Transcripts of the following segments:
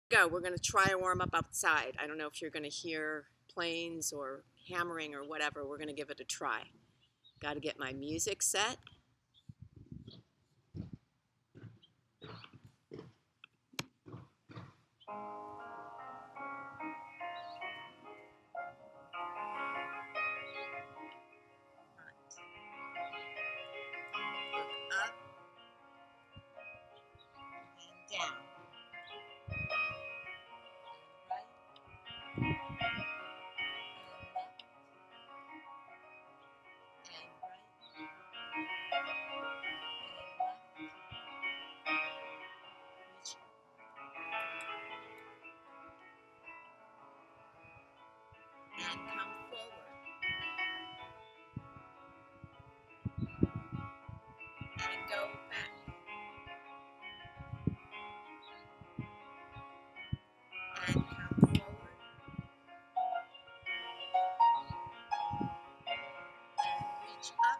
Go. We're going to try a warm up outside. I don't know if you're going to hear planes or hammering or whatever. We're going to give it a try. Got to get my music set. Look up and down. Right and left and right and left. Reach and come forward and go back and come forward and reach up,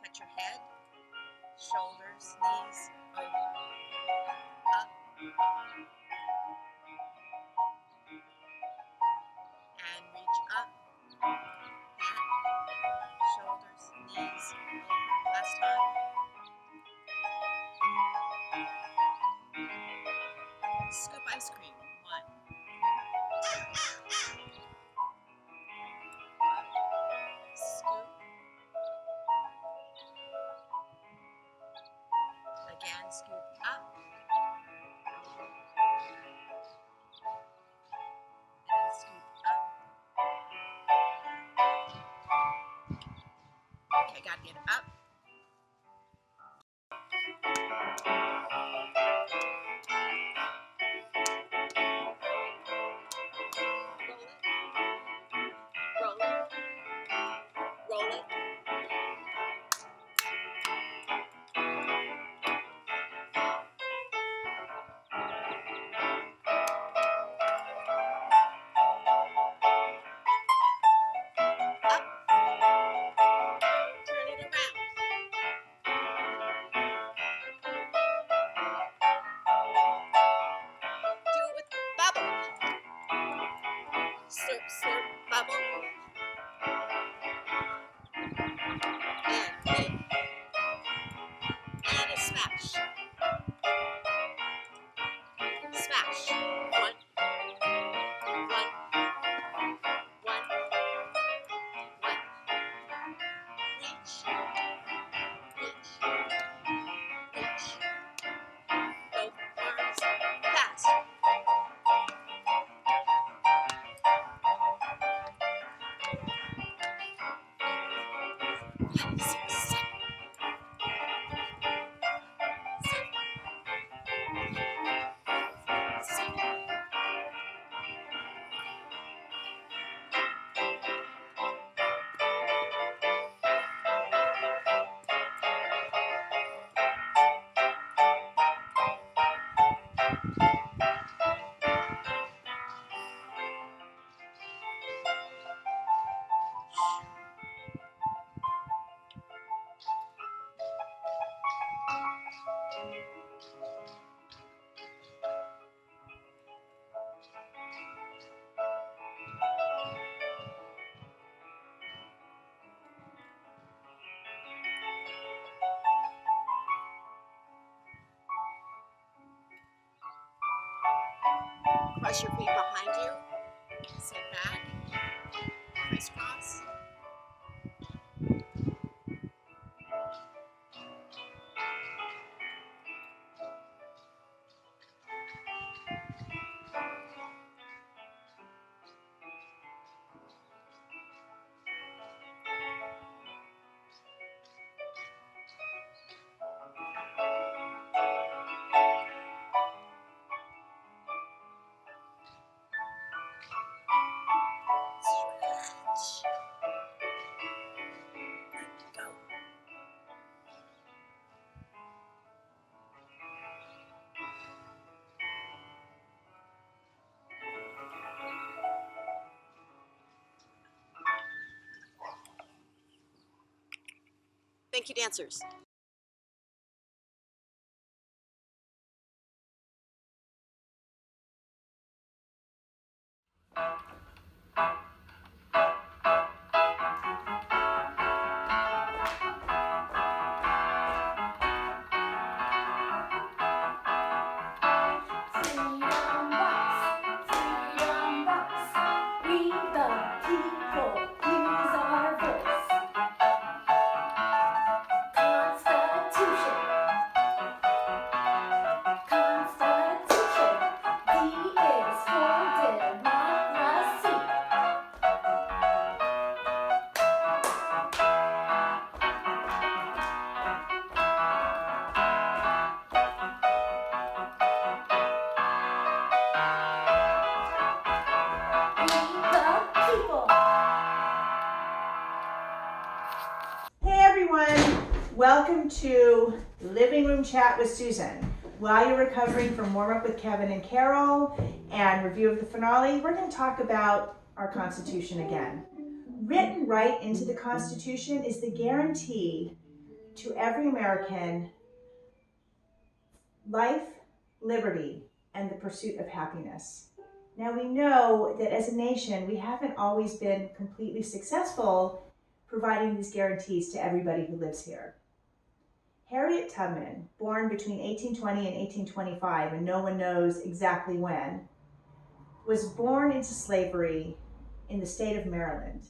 touch your head, shoulders, knees, over, up and reach up, head, shoulders, knees, over. Last time. Scoop ice cream. 1. Scoop. Again, scoop up. And scoop up. Okay, gotta get up. Roll it. Roll it. Roll it. Up. Turn it around. Do it with bubble. Slurp, slurp, bubble. And lick. And a smash. Smash. 1. 1. 1. 1. Reach. Reach. Reach. Both arms fast. Cross your feet behind you. Sit back. Crisscross. Stretch. Go. Thank you, dancers. Welcome to Living Room Chat with Susan. While you're recovering from Warm Up with Kevin and Carol and review of the finale, we're going to talk about our Constitution again. Written right into the Constitution is the guarantee to every American life, liberty, and the pursuit of happiness. Now we know that as a nation, we haven't always been completely successful providing these guarantees to everybody who lives here. Harriet Tubman, born between 1820 and 1825, and no one knows exactly when, was born into slavery in the state of Maryland.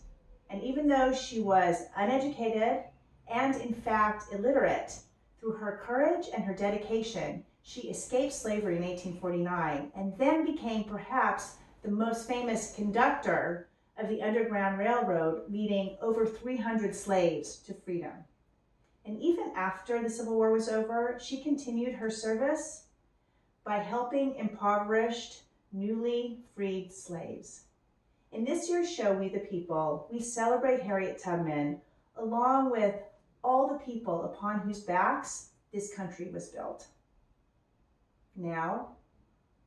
And even though she was uneducated and in fact illiterate, through her courage and her dedication, she escaped slavery in 1849 and then became perhaps the most famous conductor of the Underground Railroad, leading over 300 slaves to freedom. And even after the Civil War was over, she continued her service by helping impoverished, newly freed slaves. In this year's show, We the People, we celebrate Harriet Tubman along with all the people upon whose backs this country was built. Now,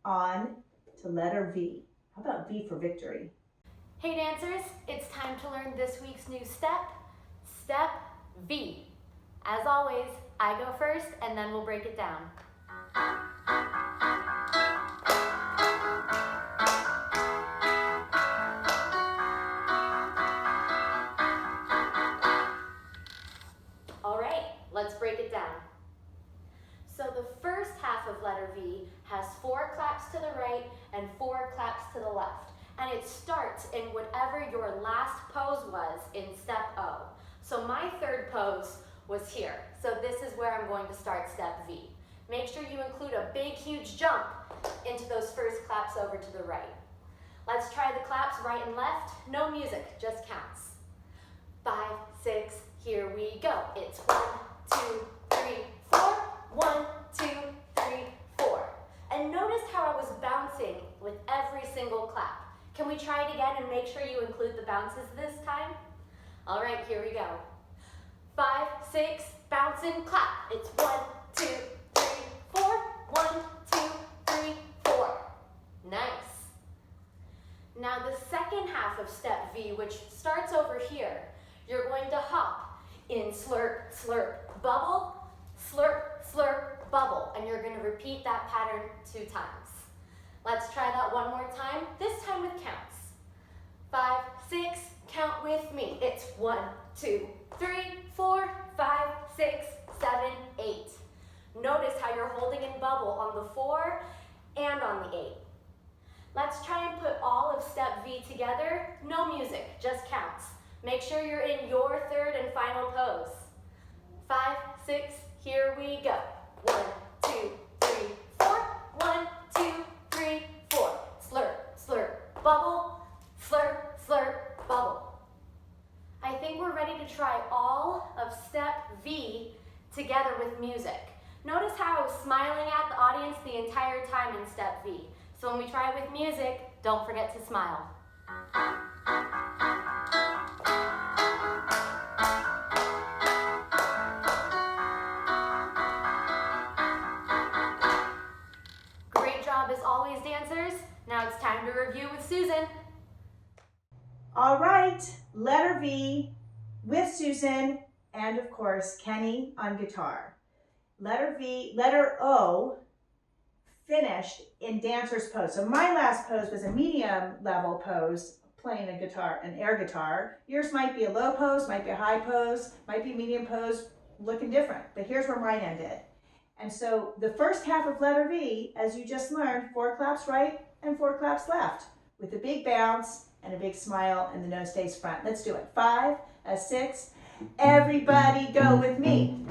on to letter V. How about V for victory? Hey dancers, it's time to learn this week's new step, Step V. As always, I go first and then we'll break it down. All right, let's break it down. So the first half of letter V has 4 claps to the right and 4 claps to the left. And it starts in whatever your last pose was in step O. So my third pose was here. So this is where I'm going to start step V. Make sure you include a big, huge jump into those first claps over to the right. Let's try the claps right and left. No music, just counts. 5, 6, here we go. It's 1, 2, 3, 4. 1, 2, 3, 4. And notice how I was bouncing with every single clap. Can we try it again and make sure you include the bounces this time? All right, here we go. 5, 6, bounce and clap. It's 1, 2, 3, 4. 1, 2, 3, 4. Nice. Now the second half of step V, which starts over here, you're going to hop in slurp, slurp, bubble, slurp, slurp, bubble. And you're going to repeat that pattern 2 times. Let's try that one more time, this time with counts. 5, 6, count with me. It's 1, 2, 3, 4, 5, 6, 7, 8. Notice how you're holding in bubble on the 4 and on the 8. Let's try and put all of step V together. No music, just counts. Make sure you're in your third and final pose. 5, 6, here we go. 1, 2, 3, 4. 1, 2, 3, 4. Slurp, slurp, bubble, slurp, slurp, bubble. I think we're ready to try all of step V together with music. Notice how I was smiling at the audience the entire time in step V. So when we try it with music, don't forget to smile. Great job as always, dancers. Now it's time to review with Susan. All right, letter V with Susan and of course Kenny on guitar. Letter V, letter O, finished in dancer's pose. So my last pose was a medium level pose, playing a guitar, an air guitar. Yours might be a low pose, might be a high pose, might be a medium pose, looking different. But here's where mine ended. And so the first half of letter V, as you just learned, 4 claps right and 4 claps left, with a big bounce and a big smile, and the nose stays front. Let's do it. 5, a 6. Everybody go with me.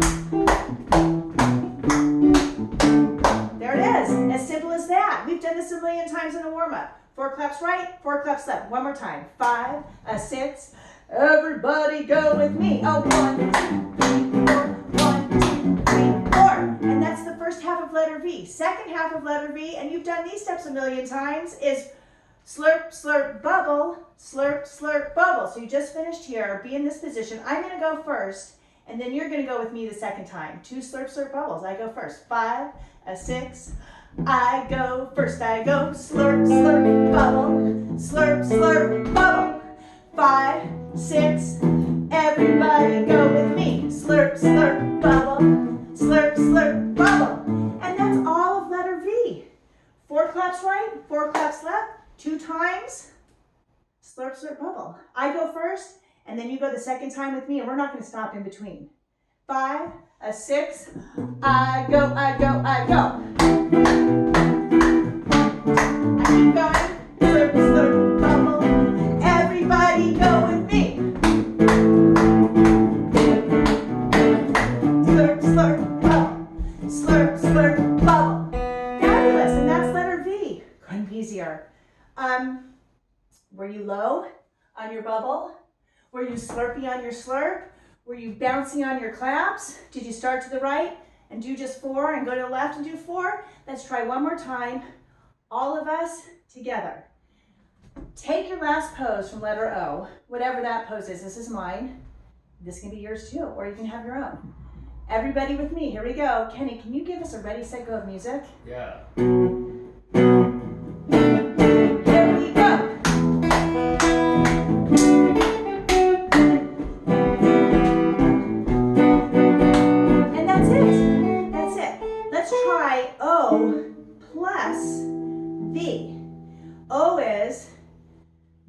There it is, as simple as that. We've done this a million times in a warm-up. 4 claps right, 4 claps left. One more time. 5, a 6. Everybody go with me. Oh, 1, 2, 3, 4. 1, 2, 3, 4. And that's the first half of letter V. Second half of letter V, and you've done these steps a million times, is slurp, slurp, bubble, slurp, slurp, bubble. So you just finished here. Be in this position. I'm going to go first, and then you're going to go with me the second time. 2 slurp, slurp, bubbles. I go first. 5, a 6. I go first. I go slurp, slurp, bubble, slurp, slurp, bubble. 5, 6. Everybody go with me. Slurp, slurp, bubble, slurp, slurp, bubble. And that's all of letter V. 4 claps right, 4 claps left. 2 times, slurp, slurp, bubble. I go first, and then you go the second time with me, and we're not going to stop in between. 5, a 6, I go, I go, I go. I keep going, slurp, slurp, bubble. Everybody go with me. Slurp, slurp, bubble. Slurp, slurp, bubble. Fabulous, and that's letter V. Couldn't be easier. Were you low on your bubble? Were you slurpy on your slurp? Were you bouncy on your claps? Did you start to the right and do just 4 and go to the left and do 4? Let's try one more time. All of us together. Take your last pose from letter O, whatever that pose is. This is mine. This can be yours too, or you can have your own. Everybody with me. Here we go. Kenny, can you give us a ready, set, go of music? Yeah.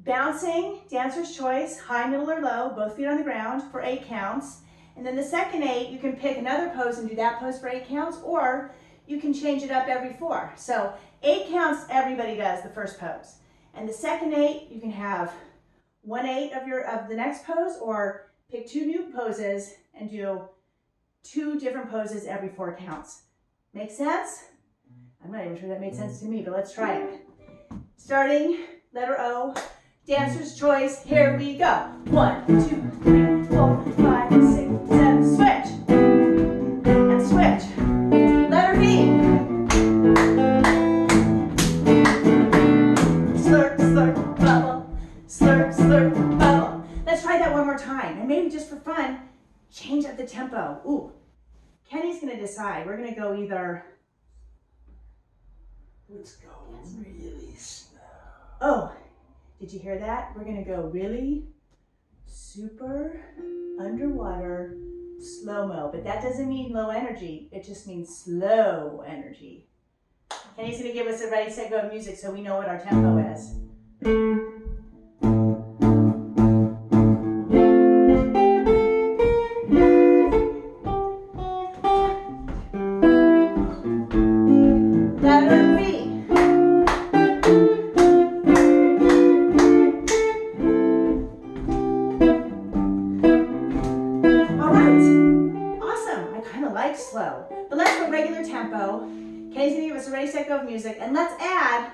Bouncing, dancer's choice, high, middle, or low, both feet on the ground for 8 counts. And then the second 8, you can pick another pose and do that pose for 8 counts, or you can change it up every 4. So 8 counts, everybody does the first pose. And the second 8, you can have 1/8 of the next pose, or pick 2 new poses and do 2 different poses every 4 counts. Make sense? I'm not even sure that made sense to me, but let's try it. Starting letter O. Dancer's choice, here we go. 1, 2, 3, 4, 5, 6, 7, switch. And switch. Letter B. Slurp, slurp, bubble. Slurp, slurp, bubble. Let's try that one more time. And maybe just for fun, change up the tempo. Ooh, Kenny's gonna decide. We're gonna go either. Let's go really slow. Oh. Did you hear that? We're gonna go really super underwater slow-mo, but that doesn't mean low energy. It just means slow energy. Kenny's gonna give us a ready, set, go music so we know what our tempo is. Letter B. Slow. But let's go regular tempo. Kenny's gonna give us a ready, set, go of music, and let's add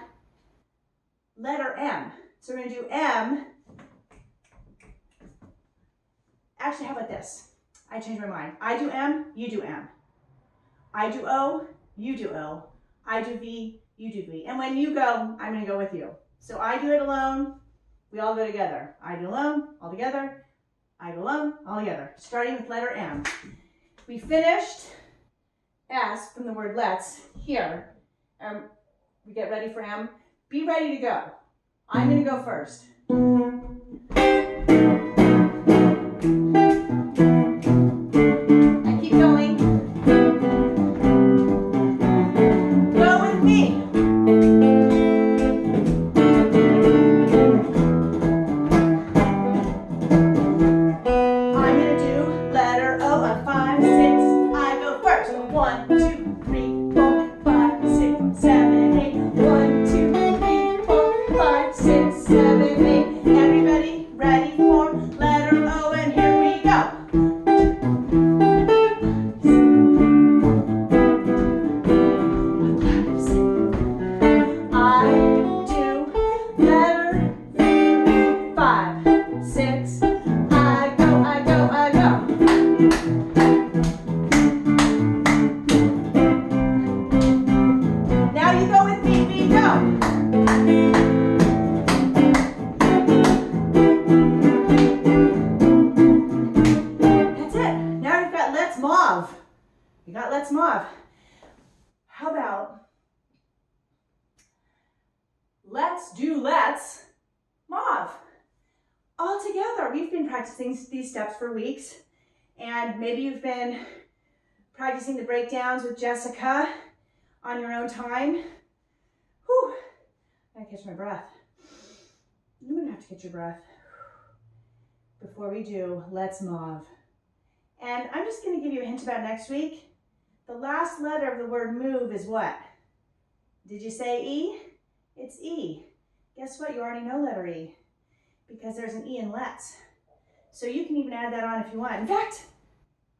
letter M. So we're gonna do M. Actually, how about this? I changed my mind. I do M, you do M. I do O, you do O. I do V, you do V. And when you go, I'm gonna go with you. So I do it alone, we all go together. I do alone, all together. I do alone, all together. Starting with letter M. We finished S from the word let's here. We get ready for M. Be ready to go. I'm going to go first. I keep going. Go with me. Now you go with me, V, go. That's it. Now we've got let's mauve. We got let's mauve. How about let's do let's mauve. All together. We've been practicing these steps for weeks, and maybe you've been practicing the breakdowns with Jessica on your own time. Whew, I gotta catch my breath. I'm gonna have to catch your breath. Before we do, let's mauve. And I'm just gonna give you a hint about next week. The last letter of the word move is what? Did you say E? It's E. Guess what? You already know letter E, because there's an E in let's. So you can even add that on if you want. In fact,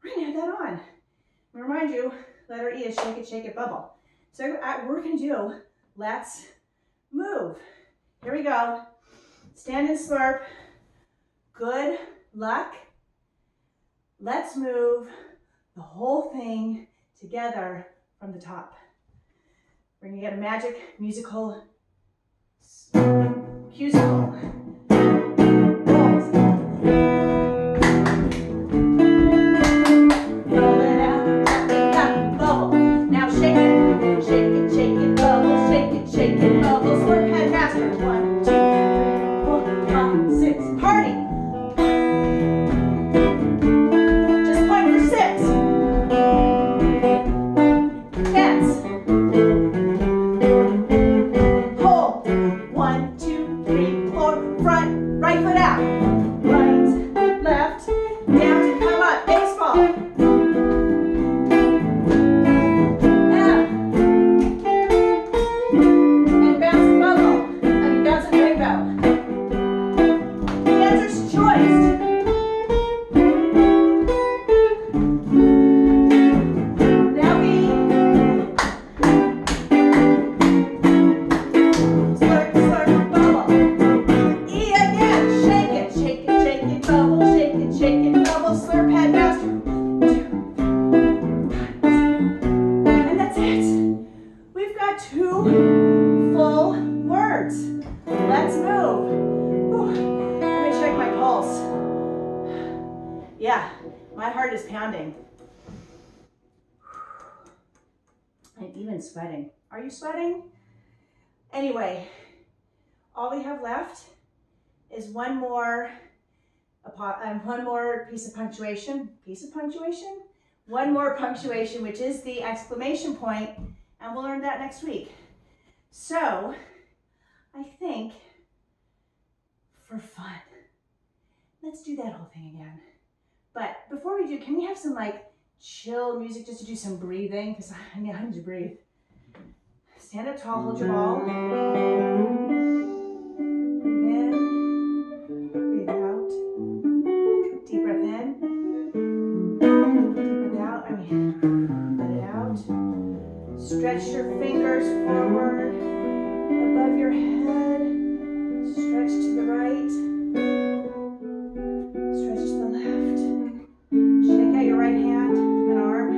we're gonna add that on. And remind you, letter E is shake it, bubble. So we're gonna do let's move. Here we go. Stand and slurp. Good luck. Let's move the whole thing together from the top. We're gonna get a magic musical musical. Yeah, my heart is pounding. I'm even sweating. Are you sweating? Anyway, all we have left is one more piece of punctuation. One more punctuation, which is the exclamation point, and we'll learn that next week. So, I think for fun, let's do that whole thing again. But before we do, can we have some like chill music just to do some breathing? Because I need to breathe. Stand up tall, hold your ball. Breathe in, breathe out. Deep breath in. Deep breath out. Let it out. Stretch your fingers forward above your head. Stretch to the right. Stretch to the left. Shake out your right hand and arm.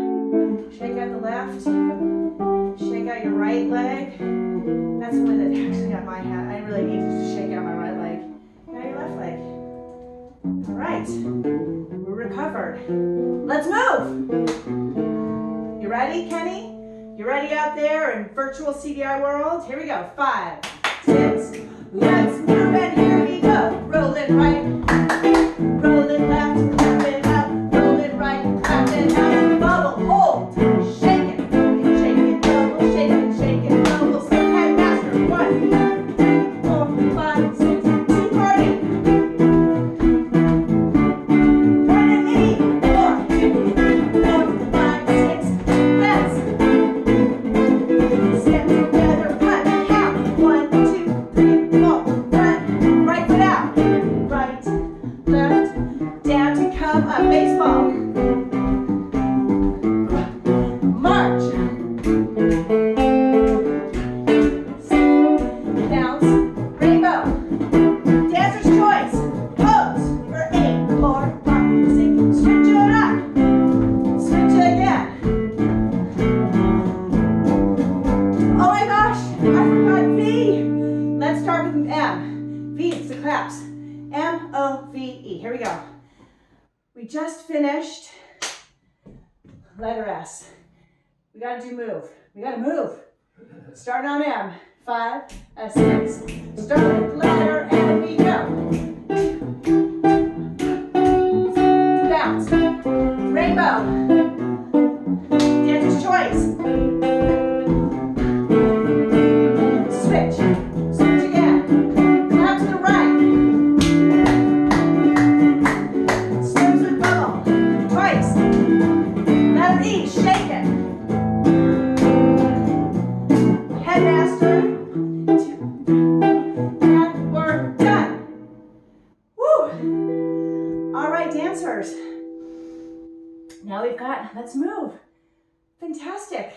Shake out the left. Shake out your right leg. That's the one that actually got my hand. I really need to shake out my right leg. Now your left leg. All right. We're recovered. Let's move. You ready, Kenny? You ready out there in virtual CDI world? Here we go. 5, 6. Let's move, and here we go. Roll it right. Roll it left. Clap it up. Roll it right. Clap it out. Bubble. Hold. Shake it. Shake it. Bubble. Shake it. Shake it. Bubble. Step head master. 1, 2, 3, 4, 5, 6. Two party. 1 and me. 4, 5, 6. Let's stand together. Cut. Count. 1, 2, 3, 4. Front. Right foot out. Right. V, it's the claps. M-O-V-E. Here we go. We just finished letter S. We gotta do move. We gotta move. Starting on M. 5, 6. Start with letter and we go. Bounce. Rainbow. Dancer's choice. Switch. Switch again. Clap to the right. Slims with bubble. Twice. Letter E. Shake it. Headmaster. And we're done. Woo! All right, dancers. Now we've got, let's move. Fantastic.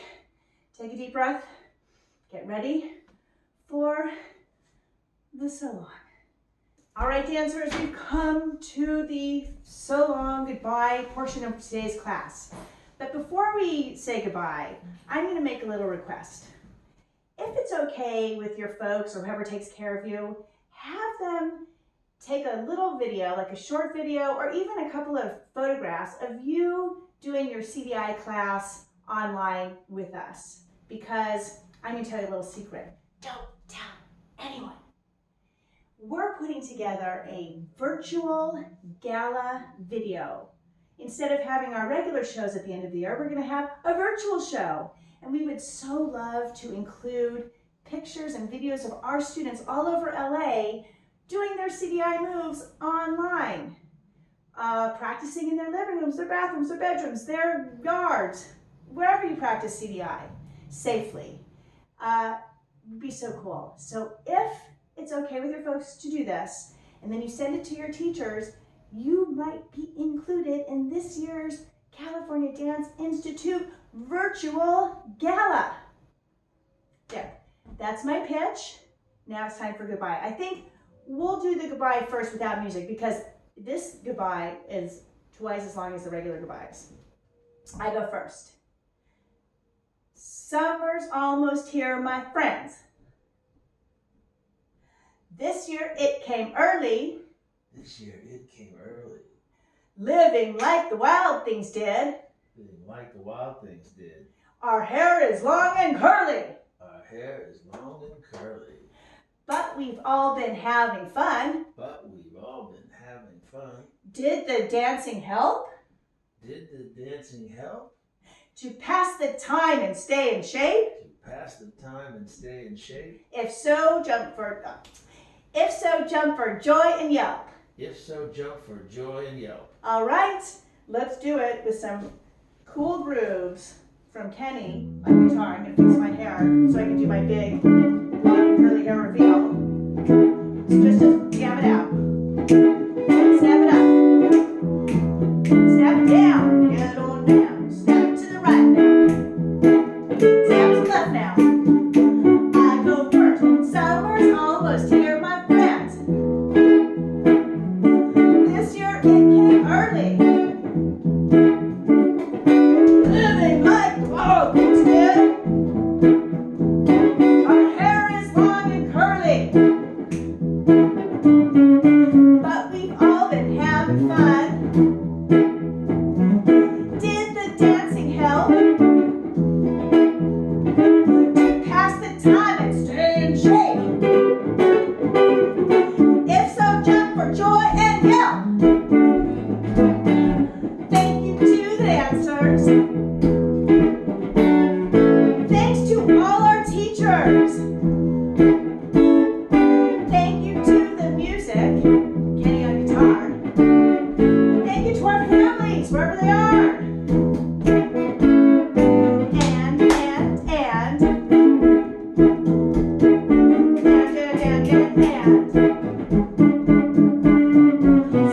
Take a deep breath. Get ready for the so long. All right, dancers, we've come to the so long goodbye portion of today's class. But before we say goodbye, I'm going to make a little request. If it's okay with your folks or whoever takes care of you, have them take a little video, like a short video, or even a couple of photographs of you doing your CDI class online with us. Because I'm going to tell you a little secret. Don't tell anyone. We're putting together a virtual gala video. Instead of having our regular shows at the end of the year, we're going to have a virtual show. And we would so love to include pictures and videos of our students all over LA doing their CDI moves online. Practicing in their living rooms, their bathrooms, their bedrooms, their yards, wherever you practice CDI safely. It'd be so cool. So if it's okay with your folks to do this, and then you send it to your teachers, you might be included in this year's California Dance Institute virtual gala. There, that's my pitch. Now it's time for goodbye. I think we'll do the goodbye first without music because this goodbye is twice as long as the regular goodbyes. I go first. Summer's almost here, my friends. This year it came early. This year it came early. Living like the wild things did. Living like the wild things did. Our hair is long and curly. Our hair is long and curly. But we've all been having fun. But we've all been having fun. Did the dancing help? Did the dancing help? To pass the time and stay in shape? To pass the time and stay in shape? If so, jump for joy and yelp. If so, jump for joy and yelp. All right, let's do it with some cool grooves from Kenny on guitar. I'm gonna fix my hair so I can do my big long curly hair reveal. So just to jam it out. Snap it up. Snap it down. Get on down. Snap it to the right now. Snap to the left now. I go first. Summer's almost here, my friends. This year it came early. Living like the wild things did. Our hair is long and curly. But we've all been having fun. Did the dancing help? To pass the time and stay in shape. If so, jump for joy and yelp. Thank you to the dancers. Thanks to all our teachers. Thank you to the music, Kenny on guitar. Thank you to our families, wherever they are.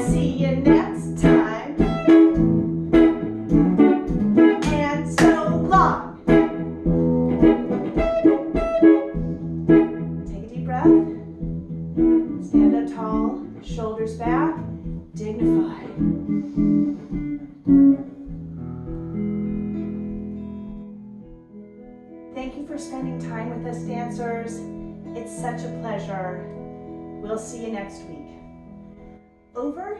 See you next time. And so long. Take a deep breath. Stand up tall, shoulders back, dignified. Thank you for spending time with us, dancers. It's such a pleasure. We'll see you next week. Over